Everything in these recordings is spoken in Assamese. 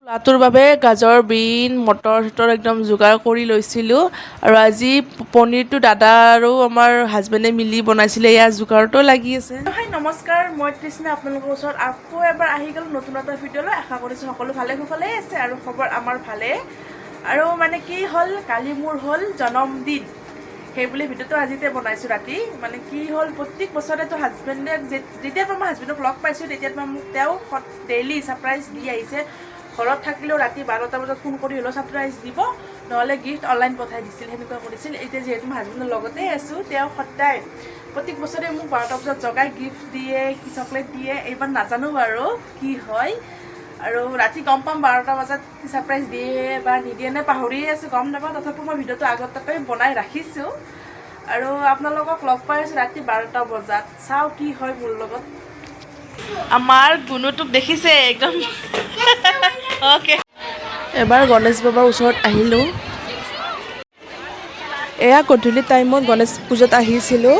লাটোৰ বাবে গাজৰ বিন মটৰ একদম যোগাৰ কৰি লৈছিলোঁ আৰু আজি পনীৰটো দাদা আৰু আমাৰ হাজবেণ্ডে মিলি বনাইছিলে। ইয়াৰ যোগাৰতো লাগি আছে। হাই নমস্কাৰ, মই তৃষ্ণা আপোনালোকৰ ওচৰত আকৌ এবাৰ আহি গ'লোঁ নতুন এটা ভিডিঅ'লৈ। আশা কৰিছোঁ সকলো ভালে কুশলে আছে আৰু খবৰ আমাৰ ভালে। আৰু মানে কি হ'ল, কালি মোৰ হ'ল জন্মদিন, সেইবুলি ভিডিঅ'টো আজিতে বনাইছোঁ ৰাতি। মানে কি হ'ল, প্ৰত্যেক বছৰেতো হাজবেণ্ডে যেতিয়াৰ পৰা মই হাজবেণ্ডক লগ পাইছোঁ তেতিয়াৰ পৰা মোক তেওঁ ডেইলি ছাৰপ্ৰাইজ দি আহিছে। ঘৰত থাকিলেও ৰাতি 12টা বজাত ফোন কৰি হ'লেও ছাৰপ্ৰাইজ দিব, নহ'লে গিফ্ট অনলাইন পঠাই দিছিল, সেনেকুৱা কৰিছিল। এতিয়া যিহেতু মই হাজবেণ্ডৰ লগতে আছোঁ, তেওঁ সদায় প্ৰত্যেক বছৰে মোক 12টা বজাত জগাই গিফ্ট দিয়ে, কি চকলেট দিয়ে। এইবাৰ নাজানো বাৰু কি হয়, আৰু ৰাতি গম পাম 12টা বজাত কি ছাৰপ্ৰাইজ দিয়ে বা নিদিয়ে নে পাহৰিয়ে আছোঁ, গম নাপাওঁ। তথাপিও মই ভিডিঅ'টো আগতে বনাই ৰাখিছোঁ আৰু আপোনালোকক লগ পাই আছোঁ ৰাতি 12টা বজাত। চাওঁ কি হয় মোৰ লগত। আমাৰ গুণুটোক দেখিছে একদম অ'কে। এবাৰ গণেশ বাবাৰ ওচৰত আহিলোঁ। এয়া গধূলি টাইমত গণেশ পূজাত আহিছিলোঁ,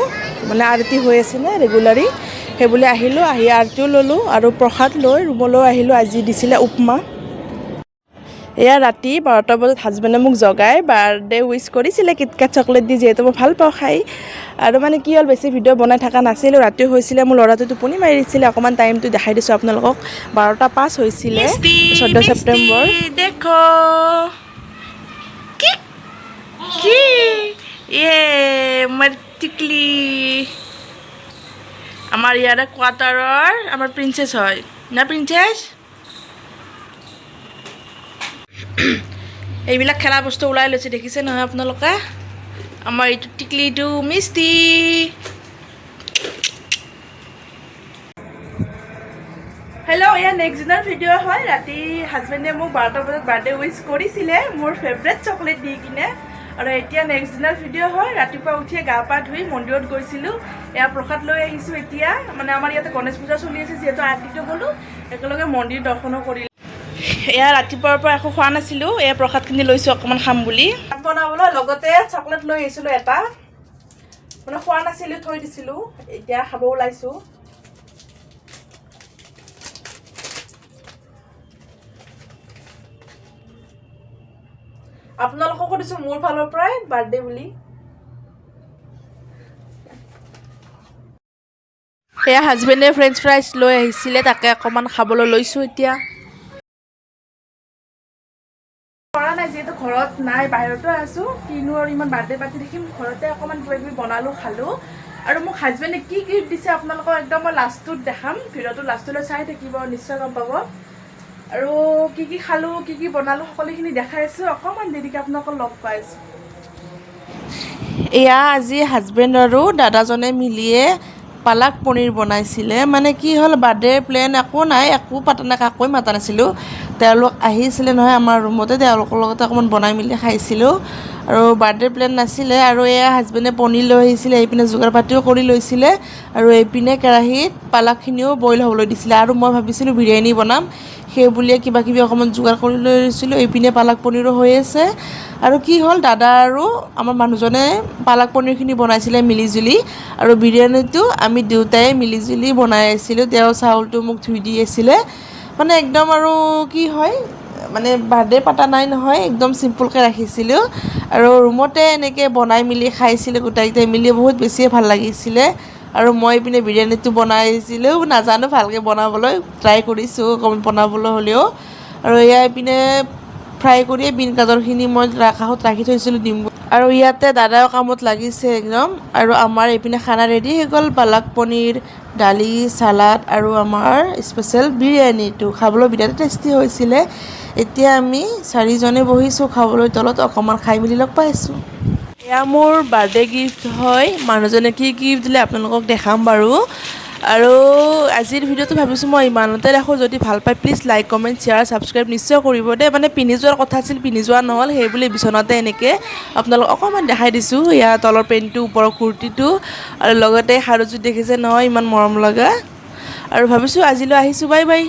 মানে আৰতি হৈ আছে ন ৰেগুলাৰী, সেইবুলি আহিলোঁ। আহি আৰতিও ল'লোঁ আৰু প্ৰসাদ লৈ ৰুমলৈ আহিলোঁ। আজি দিছিলে উপমা। এয়া ৰাতি 12টা বজাত হাজবেণ্ডে মোক জগাই বাৰ্থডে উইচ কৰিছিলে কিটকেট চকলেট দি, যিহেতু মই ভাল পাওঁ খাই। আৰু মানে কি হ'ল, বেছি ভিডিঅ' বনাই থকা নাছিলোঁ, ৰাতি হৈছিলে। মোৰ ল'ৰাটো টোপনি মাৰি দিছিলে। অকণমান টাইমটো দেখাই দিছোঁ আপোনালোকক। 12টা 5 হৈছিলে, 14 ছেপ্টেম্বৰ। দেখো কি মোৰ টিকলি, আমাৰ ইয়াৰে কোৱাৰ্টাৰৰ আমাৰ প্ৰিন্সেছ হয় না, প্ৰিন্সেছ। এইবিলাক খেলা বস্তু ওলাই লৈছে, দেখিছে নহয় আপোনালোকে। আমাৰ এইটো টিকলিটো মিষ্টি। হেল্ল', এয়া নেক্সট দিনৰ ভিডিঅ' হয়। ৰাতি হাজবেণ্ডে মোক 12টা বজাত বাৰ্থডে উইচ কৰিছিলে মোৰ ফেভৰেট চকলেট দি কিনে। আৰু এতিয়া নেক্সট দিনৰ ভিডিঅ' হয়। ৰাতিপুৱা উঠিয়ে গা পা ধুই মন্দিৰত গৈছিলোঁ। এয়া প্ৰসাদ লৈ আহিছোঁ এতিয়া। মানে আমাৰ ইয়াতে গণেশ পূজা চলি আছে, যিহেতু আৰতিটো গ'লোঁ, একেলগে মন্দিৰ দৰ্শনো কৰিলোঁ। এয়া ৰাতিপুৱাৰ পৰা একো খোৱা নাছিলোঁ, এয়া প্ৰসাদখিনি লৈছোঁ অকণমান খাম বুলি। ভাত বনাবলৈ লগতে চকলেট লৈ আহিছিলোঁ এটা, মানে খোৱা নাছিলোঁ, থৈ দিছিলোঁ, এতিয়া খাব ওলাইছোঁ। আপোনালোককো দিছোঁ মোৰ ফালৰ পৰাই বাৰ্থডে বুলি। এয়া হাজবেণ্ডে ফ্ৰেঞ্চ ফ্ৰাইজ লৈ আহিছিলে, তাকে অকণমান খাবলৈ লৈছোঁ এতিয়া। কৰা নাই, যিহেতু ঘৰত নাই, বাহিৰতে আছোঁ, কিনো আৰু ইমান বাৰ্থডে পাতি থাকিম। ঘৰতে অকণমান কিবা কিবি বনালোঁ, খালোঁ। আৰু মোক হাজবেণ্ডে কি গিফ্ট দিছে আপোনালোকক একদম মই লাষ্টটোত দেখাম। ভিডিঅ'টো লাষ্টলৈ চাই থাকিব, নিশ্চয় গম পাব। আৰু কি কি খালোঁ, কি কি বনালোঁ, সকলোখিনি দেখাই আছোঁ। অকণমান দেৰিকৈ আপোনালোকক লগ পাইছোঁ। এয়া আজি হাজবেণ্ড আৰু দাদাজনে মিলিয়ে পালক পনীৰ বনাইছিলে। মানে কি হ'ল, বাৰ্থডে প্লেন একো নাই, একো পাতা নাই, কাকোৱে মাতা নাছিলোঁ। তেওঁলোক আহিছিলে নহয় আমাৰ ৰুমতে, তেওঁলোকৰ লগতে অকণমান বনাই মেলি খাইছিলোঁ। আৰু বাৰ্থডে প্লেন নাছিলে। আৰু এয়া হাজবেণ্ডে পনীৰ লৈ আহিছিলে, এইপিনে যোগাৰ পাতিও কৰি লৈছিলে, আৰু এইপিনে কেৰাহীত পালকখিনিও বইল হ'বলৈ দিছিলে। আৰু মই ভাবিছিলোঁ বিৰিয়ানী বনাম, সেই বুলিয়ে কিবা কিবি অকণমান যোগাৰ কৰি লৈ লৈছিলোঁ। এইপিনে পালক পনীৰো হৈ আছে। আৰু কি হ'ল, দাদা আৰু আমাৰ মানুহজনে পালক পনীৰখিনি বনাইছিলে মিলিজুলি, আৰু বিৰিয়ানীটো আমি দুয়োটাই মিলিজুলি বনাই আছিলোঁ। তেওঁ চাউলটো মোক ধুই দি আছিলে। মানে একদম আৰু কি হয়, মানে বাৰ্থডে পাতা নাই নহয়, একদম চিম্পুলকৈ ৰাখিছিলোঁ। আৰু ৰুমতে এনেকৈ বনাই মেলি খাইছিলোঁ গোটেইকেইটাই মিলি, বহুত বেছিয়ে ভাল লাগিছিলে। আৰু মই এইপিনে বিৰিয়ানীটো বনাইছিলোঁ, নাজানো ভালকৈ বনাবলৈ, ট্ৰাই কৰিছোঁ অকণমান বনাবলৈ হ'লেও। আৰু এয়া এইপিনে ফ্ৰাই কৰিয়ে বিন গাজৰখিনি মই কাষত ৰাখি থৈছিলোঁ দিম। আৰু ইয়াতে দাদাও কামত লাগিছে একদম। আৰু আমাৰ এইপিনে খানা ৰেডি হৈ গ'ল, পালক পনীৰ, দালি, চালাড আৰু আমাৰ স্পেচিয়েল বিৰিয়ানীটো। খাবলৈ বিৰাট টেষ্টি হৈছিলে। এতিয়া আমি চাৰিজনে বহিছোঁ খাবলৈ তলত, অকণমান খাই মেলি লগ পাইছোঁ। এয়া মোৰ বাৰ্থডে গিফ্ট হয়। মানুহজনে কি গিফ্ট দিলে আপোনালোকক দেখাম বাৰু। আৰু আজিৰ ভিডিঅ'টো ভাবিছোঁ মই ইমানতে ৰাখোঁ। যদি ভাল পায় please like, comment, share, subscribe নিশ্চয় কৰিব দেই। মানে পিন্ধি যোৱাৰ কথা আছিল, পিন্ধি যোৱা নহ'ল, সেইবুলি বিচনাতে এনেকৈ আপোনালোকক অকণমান দেখাই দিছোঁ। ইয়াৰ তলৰ পেণ্টটো, ওপৰৰ কুৰ্তিটো, আৰু লগতে সাৰুযোৰ দেখিছে নহয়, ইমান মৰম লগা। আৰু ভাবিছোঁ আজিলৈ আহিছোঁ, বাই বাই।